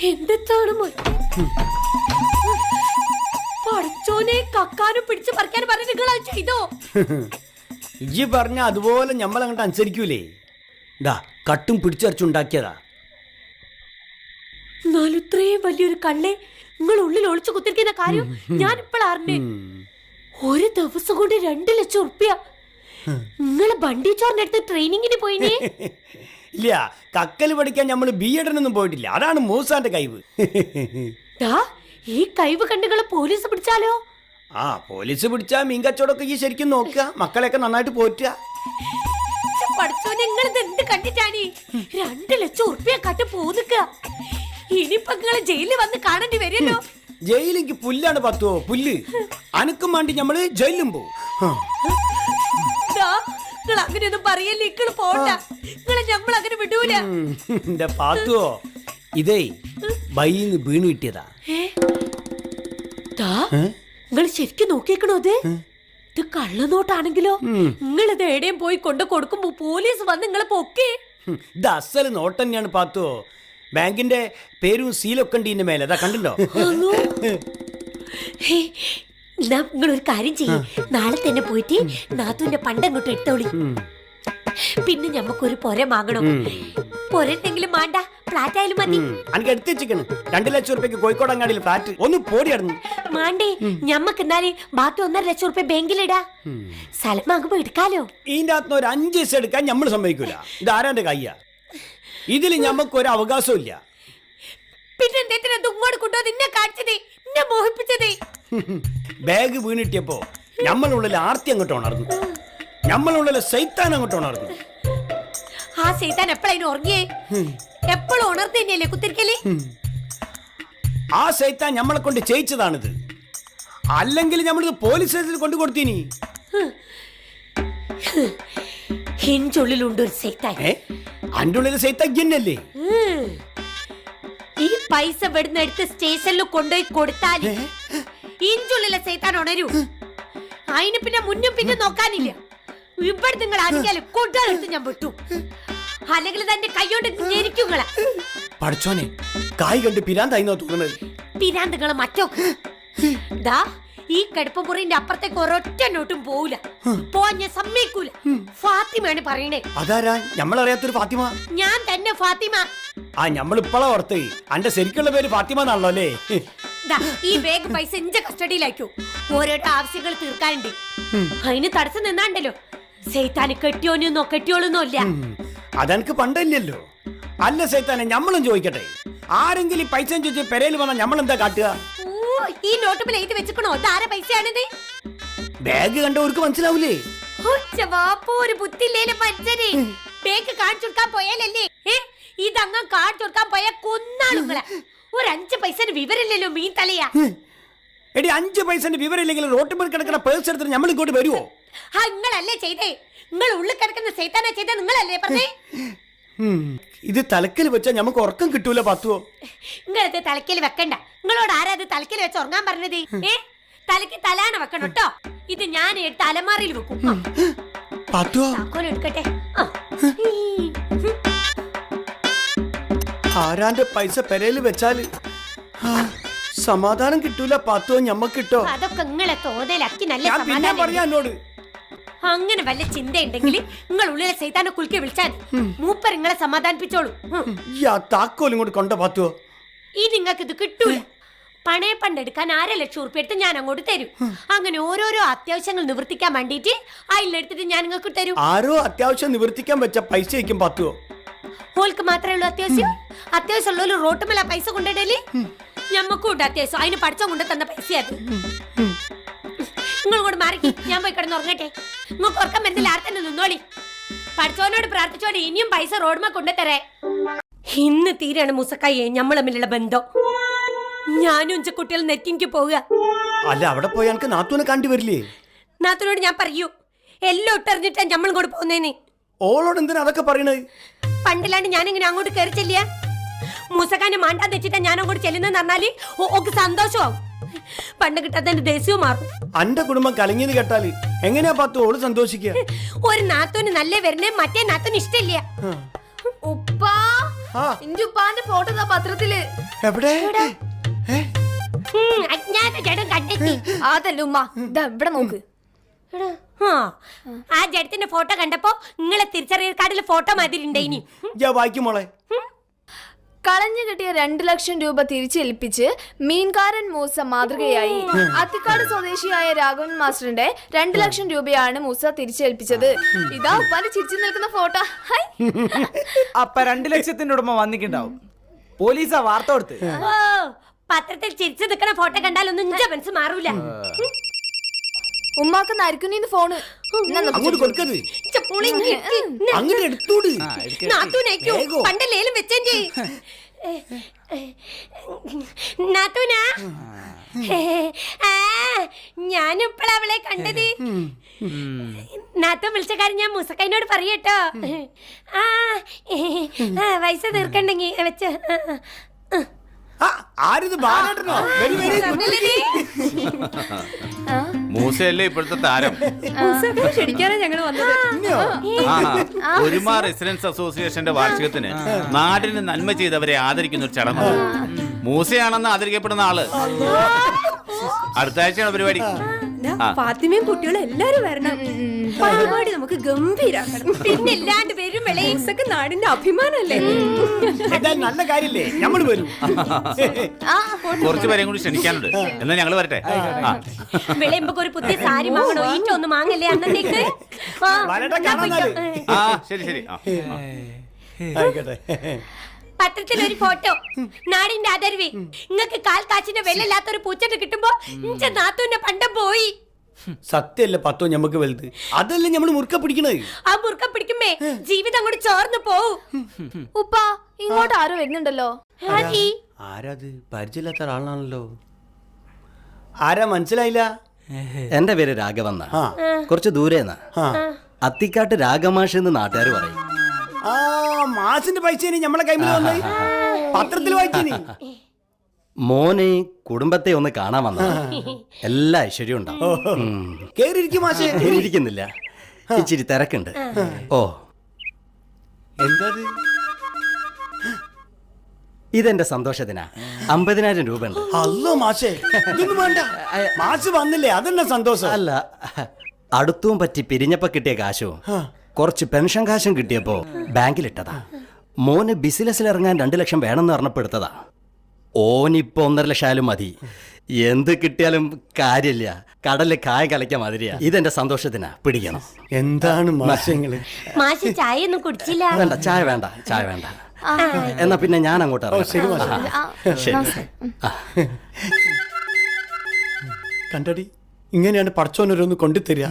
എന്താണ് പഠിച്ചോനെ കക്കാനും പിടിച്ചു പറിക്കാനും പറഞ്ഞ നിങ്ങൾ ചെയ്തോ? ഇജ്ജി പറഞ്ഞ അതുപോലെ നമ്മൾ അങ്ങോട്ട് അനുസരിക്കൂലേ? ഡാ കട്ടും പിടിച്ചരച്ചുണ്ടാക്കിയതാ. എന്നാലും ഇത്രയും വലിയൊരു കള്ളെ നിങ്ങൾ ഉള്ളിൽ ഒളിച്ചു കുത്തിരിക്കുന്ന കാര്യം ഞാൻ ഇപ്പോഴറിഞ്ഞേ. ഒരു ദിവസം കൊണ്ട് 2 ലക്ഷം ഉറുപ്പ്യ. നിങ്ങള് ബണ്ടി ചോറിനടുത്ത് ട്രെയിനിങ്ങിന് പോയിനേ? ഇല്ല, കക്കല് പഠിക്കാൻ നമ്മൾ ബിഎഡിനൊന്നും പോയിട്ടില്ല. അതാണ് മൂസാന്റെ കഴിവ്. ഈ കഴിവ് കണ്ടുകളെ പോലീസ് പിടിച്ചാലോ? ആ, പോലീസ് പിടിച്ചാ മീൻ കച്ചവടമൊക്കെ ഈ ശരിക്കും നോക്കുക, മക്കളെയൊക്കെ നന്നായിട്ട് പോറ്റുക. പഠിച്ചോനെ നിങ്ങൾ എന്ത് കണ്ടിട്ടാണ് 2 ലക്ഷം ഉറുപ്പ്യ കട്ട് പോന്നിക്ക? ഇനിയിപ്പൊ നിങ്ങളെ ജയിലിൽ വന്ന് കാണേണ്ടി വരുമല്ലോ. ജയിലിക്ക് പുല്ലാണ് പത്തുവോ, പുല്ല്. അനക്കും വേണ്ടി നമ്മള് ജയിലും പോവും. നിങ്ങൾ അങ്ങനെയൊന്നും പറയല്ലേ, നിങ്ങൾ പോണ്ട. നിങ്ങളെ നമ്മൾ അങ്ങനെ വിടൂല. എന്റെ പാത്തുവോ, ഇതേ ബൈന്ന് വീണ് കിട്ടിയതാ. നിങ്ങൾ ശരിക്കും നോക്കിയേക്കണോ? ഇത് കള്ളനോട്ടാണെങ്കിലോ? നിങ്ങൾ ഇത് എവിടെയും പോയി കൊണ്ട് കൊടുക്കുമ്പോ പോലീസ് വന്ന് നിങ്ങളെ പൊക്കേ. ഇത് അസല് നോട്ട് തന്നെയാണ് പാത്തുവോ. ബാങ്കിന്റെ പേരും സീലൊക്കെ ഉണ്ട് ഇതിന്റെ മേലെ, അതാ കണ്ടല്ലോ. നിങ്ങളൊരു കാര്യം ചെയ്യും, നാളെ തന്നെ പോയിട്ട് നാത്തുവിന്റെ പണ്ടങ്ങോട്ട് എടുത്തോളി. പിന്നെ ഞമ്മക്കൊരു പൊര വാങ്ങണം. പൊരെന്തെങ്കിലും വേണ്ട, ഫ്ലാറ്റ് ആയാലും മതി. എനിക്ക് എടുത്ത് വെച്ചിരിക്കണം 2 ലക്ഷം ഉറുപ്പ്യക്ക് കോഴിക്കോട് അങ്ങാടിയിൽ ഫ്ലാറ്റ്. ഒന്ന് പോടിയായിരുന്നു. മാണ്ടേ, ഞമ്മക്ക് എന്നാല് ബാക്കി 1.5 ലക്ഷം ഉറുപ്പ്യ ബാങ്കിലിടാ. സ്ഥലം വാങ്ങുമ്പോ എടുക്കാലോ. ഇതിന്റെ അകത്ത് ഒരു 5 ദിവസം എടുക്കാൻ നമ്മൾ സമ്മതിക്കൂല. ഇത് ആരാന്റെ കയ്യാ? ഇതിൽ ഞമ്മക്ക് ഒരു അവകാശവും ഇല്ല. പിന്നെ ഇങ്ങോട്ട് കൊണ്ടോ നിന്നെ കാണിച്ചതേ, എന്നെ മോഹിപ്പിച്ചതേ. ബാഗ് വീണിട്ടിയപ്പോ നമ്മളുള്ളിൽ ആർത്തി അങ്ങോട്ട് ഉണർന്നു, നമ്മളുള്ളിൽ സൈത്താൻ അങ്ങോട്ട് ഉണർന്നു. ആ സൈത്താൻ എപ്പോഴായിരുന്നു ഉറങ്ങിയേ? എപ്പോഴും ഉണർത്തി തന്നെയല്ലേ കുത്തിരിക്കല്? ആ സൈത്താൻ നമ്മളെ കൊണ്ട് ചെയ്യിച്ചതാണിത്. അല്ലെങ്കിൽ നമ്മളിത് പോലീസ് സ്റ്റേഷനിൽ കൊണ്ടു കൊടുത്തീനി. ഹിഞ്ചുള്ളിലുണ്ട് ഒരു സൈത്താൻ. അന്റെ ഉള്ളിൽ സൈത്താൻ എന്നല്ലേ? ഈ പൈസ ഇവിടുന്ന് എടുത്ത് സ്റ്റേഷനിൽ കൊണ്ടുപോയി കൊടുത്താൽ ഇഞ്ചുള്ളിലെ സൈത്താൻ ഉണരൂ. അതിന് പിന്നെ മുന്നും പിന്നെ നോക്കാനില്ല. ഇവിടെ നിങ്ങൾ ആരെങ്കിലും കൊണ്ടാലെടുത്ത് ഞാൻ വിട്ടു, അല്ലെങ്കിൽ തന്റെ കൈയോണ്ട് ഞെരിക്കുങ്ങളാ. പഠിച്ചോനെ, കായ് കണ്ട് പിരാന്തായിന്നോ തോന്നുന്നത്? പിരാന്തുകളെ മറ്റോ ദാ ഈ കിടപ്പുമുറിന്റെ അപ്പുറത്തേക്ക് ഒരൊറ്റ നോട്ടും പോവില്ല, പോവാൻ ഞാൻ സമ്മതിക്കൂല. ഫാത്തിമയാണ് പറയണേ. അതാരാ? നമ്മളറിയാത്തൊരു ഫാത്തിമ? ഞാൻ തന്നെ ഫാത്തിമ. ആ, നമ്മളിപ്പോഴാ ഓർത്തേ അന്റെ ശരിക്കുള്ള പേര് ഫാത്തിമ എന്നാണല്ലോ അല്ലേ? ഈ ബാഗ് പൈസ എന്റെ കസ്റ്റഡിയിലാക്കോ. ഓരോരോ ആവശ്യങ്ങൾ തീർക്കാനുണ്ട്. അതിന് തടസ്സം നിന്നാണ്ടല്ലോ സൈത്താന് കെട്ടിയോനോ കെട്ടിയോളൊന്നും ഇല്ല. അതെനിക്ക് പണ്ടല്ലോ. അല്ല സൈത്താനെ, നമ്മളും ചോദിക്കട്ടെ, ആരെങ്കിലും പൈസ ചോദിച്ച് പെരയിൽ വന്നാൽ നമ്മളെന്താ കാട്ടുക? ഈ നോട്ടുമ്പോൾ എഴുതി വെച്ചിക്കണോ ഇതാരെ പൈസയാണിത്? ബാഗ് കണ്ടവർക്ക് മനസ്സിലാവൂലേ? ഒരു ബുദ്ധിയില്ലേ മനുഷ്യരെ. ബാഗ് കാണിച്ചു കൊടുക്കാൻ പോയാലല്ലേ ഇതങ്ങ് കാണിച്ചു കൊടുക്കാൻ പോയാൽ കൊന്നാളുകളെ. ഒരു 5 പൈസന്റെ വിവരമില്ലല്ലോ മീൻ തലയാ. എടി, 5 പൈസന്റെ വിവരമില്ലെങ്കിൽ റോട്ടുമ്പോൾ കിടക്കുന്ന പേഴ്സ് എടുത്തിട്ട് നമ്മൾ ഇങ്ങോട്ട് വരുവോ? നിങ്ങളല്ലേ ചെയ്തേ? നിങ്ങൾ ഉള്ളിൽ കിടക്കുന്ന സൈത്താനെ ചെയ്ത നിങ്ങളല്ലേ പറഞ്ഞേ? ഇത് തലക്കൽ വെച്ചാൽ നമുക്ക് ഉറക്കം കിട്ടൂല പത്തുവോ. നിങ്ങളത് തലക്കൽ വെക്കണ്ട. നിങ്ങളോട് ആരാ അത് തലക്കൽ വെച്ച് ഉറങ്ങാൻ പറഞ്ഞത്? തലക്ക് തലാണ വെക്കണം കേട്ടോ. ഇത് ഞാൻ എടുത്ത് അലമാറിയിൽ വെക്കും. എടുക്കട്ടെ. ആരാന്റെ പൈസ പെരയിൽ വെച്ചാല് സമാധാനം കിട്ടൂല പാത്തോ. ഞമ്മക്ക് കിട്ടോ? അതൊക്കെ നിങ്ങളെ തോന്നലാക്കി നല്ല എന്നോട് അങ്ങനെ വല്ല ചിന്തയുണ്ടെങ്കിൽ നിങ്ങൾ ഉള്ളിലെ സൈത്താനെ കുലുക്കി വിളിച്ചാൽ മൂപ്പർ നിങ്ങളെ സമാധാനിപ്പിച്ചോളൂ. താക്കോലും കൂടി കൊണ്ട പാത്തുവോ. ഈ നിങ്ങൾക്ക് ഇത് കിട്ടൂല. പണയ പണ്ടെടുക്കാൻ 1.5 ലക്ഷം ഉറുപ്പ്യ എടുത്ത് ഞാൻ അങ്ങോട്ട് തരും. അങ്ങനെ ഓരോരോ അത്യാവശ്യങ്ങൾ നിവർത്തിക്കാൻ വേണ്ടിട്ട് അതിലെടുത്തിട്ട് ഞാൻ നിങ്ങൾക്ക് തരും. ആരോ അത്യാവശ്യം നിവർത്തിക്കാൻ വെച്ച പൈസ വയ്ക്കും പാത്തുവോ. ഓൾക്ക് മാത്രമേ ഉള്ളൂ അത്യാവശ്യം. അത്യാവശ്യമുള്ള റോട്ടുമല പൈസ കൊണ്ടിടല് ഞമ്മക്കും ഉണ്ട് അത്യാവശ്യം. അതിന് പഠിച്ച കൊണ്ട് തന്ന പൈസയത്. നിങ്ങൾ കൂടെ മാറി, ഞാൻ പോയി കിടന്ന് ഉറങ്ങട്ടെ. നിങ്ങൾക്ക് ഉറക്കം വരുന്നില്ല, ആർ തന്നെ നിന്നോളി. പഠിച്ചവനോട് പ്രാർത്ഥിച്ചോടെ ഇനിയും പൈസ റോഡുമ കൊണ്ടുതരേ. ഇന്ന് തീരാണ് മുസക്കായെ നമ്മൾ തമ്മിലുള്ള ബന്ധം. ഞാനും ഇഞ്ച കുട്ടികൾ നെറ്റിക്ക് പോവുക. അല്ല, അവിടെ പോയി എനിക്ക് നാത്തൂനെ കണ്ടു വരില്ലേ? നാത്തൂനോട് ഞാൻ പറയൂ, എല്ലാം ഇട്ടെറിഞ്ഞിട്ടാ നമ്മൾ കൂടെ പോകുന്നേനെ. ഓളോട് എന്തിനാ അതൊക്കെ പറയണത്? പണ്ടില്ലാണ്ട് ഞാനിങ്ങനെ അങ്ങോട്ട് കയറി ചെല്ലിയ മൂസക്കാനെ മാണ്ടാന്ന് വെച്ചിട്ടാ ഞാൻ അങ്ങോട്ട് ചെല്ലുന്നെന്ന് പറഞ്ഞാല് ഓക്ക് സന്തോഷമാവും. പണ്ട് കിട്ടാത്തതിന്റെ ദേശീയവും മാറും. അന്റെ കുടുംബം കലങ്ങിയത് കേട്ടാല് എങ്ങനെയാ പാത്തു ഓള് സന്തോഷിക്കുക? ഒരു നാത്തൂന് നല്ല വരുന്നേ മറ്റേ നാത്തൂന് ഇഷ്ടമില്ല. ഉപ്പാ ഇന്റെ ഉപ്പാന്റെ ഫോട്ടോ ദാ പത്രത്തില്. എവിടെ അജ്ഞാത ജഡം കണ്ടെത്തി. അതല്ല ഉമ്മ, ഇതാ ഇവിടെ നോക്ക്. ആ ജഡത്തിന്റെ ഫോട്ടോ കണ്ടപ്പോ നിങ്ങളെ തിരിച്ചറിയൽ കാർഡിലെ ഫോട്ടോ മാതിരിണ്ടേ ഇനി. വായിക്കും മോളെ. കളഞ്ഞു കിട്ടിയ 2 ലക്ഷം രൂപ തിരിച്ചേൽപ്പിച്ച് മീൻകാരൻ മൂസ മാതൃകയായി. അത്തിക്കാട് സ്വദേശിയായ രാഘവൻ മാസ്റ്ററിന്റെ 2 ലക്ഷം രൂപയാണ് മൂസ തിരിച്ചേൽപ്പിച്ചത്. ഇതാ ഉപ്പാന്റെ ചിരിച്ചു നിൽക്കുന്ന ഫോട്ടോ. അപ്പൊ 2 ലക്ഷത്തിന്റെ ഉടമ വന്നിട്ടുണ്ടാവും. പോലീസാ വാർത്ത കൊടുത്ത്. ഓ, പത്രത്തിൽ ചിരിച്ചു നിൽക്കുന്ന ഫോട്ടോ കണ്ടാലൊന്നും ഇന്റെ മനസ്സ് മാറൂല. ഉമ്മാക്ക് നരിക്കുന്നീന്ന് ഫോണ്. അങ്ങോട്ട് കൊടുക്കരുത്, അങ്ങനെ എടുത്തോട്. പണ്ടല്ലേലും വെച്ചേ നാത്തൂനാ. ഞാനിപ്പോൾ അവളെ കണ്ടത്. നാത്തൂൻ വിളിച്ച കാര്യം ഞാൻ മുസക്കൈനോട് പറയട്ടോ. പൈസ തീർക്കണ്ടെങ്കി വെച്ച ആരിത് ബാലേട്ടനോ? മൂസയല്ലേ ഇപ്പോഴത്തെ താരം. ക്ഷണിക്കാനാ ഞങ്ങള് വന്നത്. ഒരുമാ റെസിഡൻസ് അസോസിയേഷന്റെ വാർഷികത്തിന് നാടിന് നന്മ ചെയ്തവരെ ആദരിക്കുന്ന ഒരു ചടങ്ങ്. മൂസയാണെന്ന് ആദരിക്കപ്പെടുന്ന ആള് അടുത്ത ആഴ്ചയാണ് പരിപാടി. ഫാത്തിമയും കുട്ടികളും എല്ലാരും വരണം. പരിപാടി നമുക്ക് ഗംഭീരാക്കണം. പിന്നില്ലാണ്ട് വരും. വെളയിസൊക്കെ നാടിന്റെ അഭിമാനല്ലേ. നല്ല കാര്യല്ലേ, നമ്മൾ വരും. കുറച്ചു പേരെയും കൂടി ക്ഷണിക്കാനുണ്ട്. എന്നാ ഞങ്ങള് വരട്ടെ. വെളയുമ്പോ ഒരു പുതിയ സാരി വാങ്ങണോ? ഈറ്റ ഒന്നും വാങ്ങല്ലേ അന്നേക്ക്. ആ ശരി ശരി. പത്രത്തിൽ ഒരു ഫോട്ടോ, നാടിന്റെ ആദരവ്. നിങ്ങൾക്ക് കാൽ കാച്ചിന്റെ വെല്ലല്ലാത്തൊരു പൂച്ചട്ട് കിട്ടുമ്പോ ഇന്റെ നാത്തൂന്റെ പണ്ടം പോയി. സത്യല്ലേ പത്തോ ഞമ്മക്ക് വലുത്. അതല്ലേ ഞമ്മള് മുറുക്ക പിടിക്കണത്. ആ മുറുക്ക പിടിക്കുമ്പേ ജീവിതം അങ്ങോട്ട് ചോർന്നു പോവും. ഉപ്പ ഇങ്ങോട്ട് ആരോ വരുന്നുണ്ടല്ലോ. ആരാത്? പരിചയമില്ലാത്ത ഒരാളാണല്ലോ. ആരാ മനസ്സിലായില്ല? എന്റെ പേര് രാഘവന്ന. കുറച്ച് ദൂരേന്നാ. അത്തിക്കാട്ട് രാഗമാഷ് എന്ന് നാട്ടുകാർ പറയും. ആ മാസിന്റെ പൈസ ഞമ്മളെ കൈമിൽ വന്നേ, പത്രത്തിൽ വായിച്ചീനി. മോനെ കുടുംബത്തെ ഒന്ന് കാണാൻ വന്ന എല്ലാ ഐശ്വര്യവും ഉണ്ടാവും. കേറിയിരിക്കും മാഷേ. ഇരിക്കുന്നില്ല, ഇച്ചിരി തിരക്കുണ്ട്. ഓ എന്താ ഇതെന്റെ സന്തോഷത്തിനാ. 50,000 രൂപ ഉണ്ട്. അല്ലോ മാഷേ, ഇതൊന്നും വേണ്ട. മാഷ് വന്നില്ലേ, അതെന്നെ സന്തോഷം. അല്ല, അടുത്തും പറ്റി പിരിഞ്ഞപ്പോ കിട്ടിയ കാശും കുറച്ച് പെൻഷൻ കാശും കിട്ടിയപ്പോ ബാങ്കിലിട്ടതാ. മോന് ബിസിനസ്സിൽ ഇറങ്ങാൻ 2 ലക്ഷം വേണമെന്ന് പറഞ്ഞപ്പെടുത്തതാ. ഓനിപ്പോ 1.5 ലക്ഷം ആയാലും മതി. എന്ത് കിട്ടിയാലും കാര്യമില്ല, കടലിൽ കായ കലയ്ക്കാൻ മാതിരിയാ. ഇതെന്റെ സന്തോഷത്തിനാ, പിടിക്കണം. എന്താണ് മാഷങ്ങള്? മാഷ് ചായ ഒന്നും കുടിച്ചില്ല. വേണ്ട, ചായ വേണ്ട, ചായ വേണ്ട. എന്നാ പിന്നെ ഞാൻ അങ്ങോട്ട് ഇറങ്ങാം. കണ്ടടി, ഇങ്ങനെയാണ് പടച്ചോനൊരൊന്ന് കൊണ്ടുതരിക.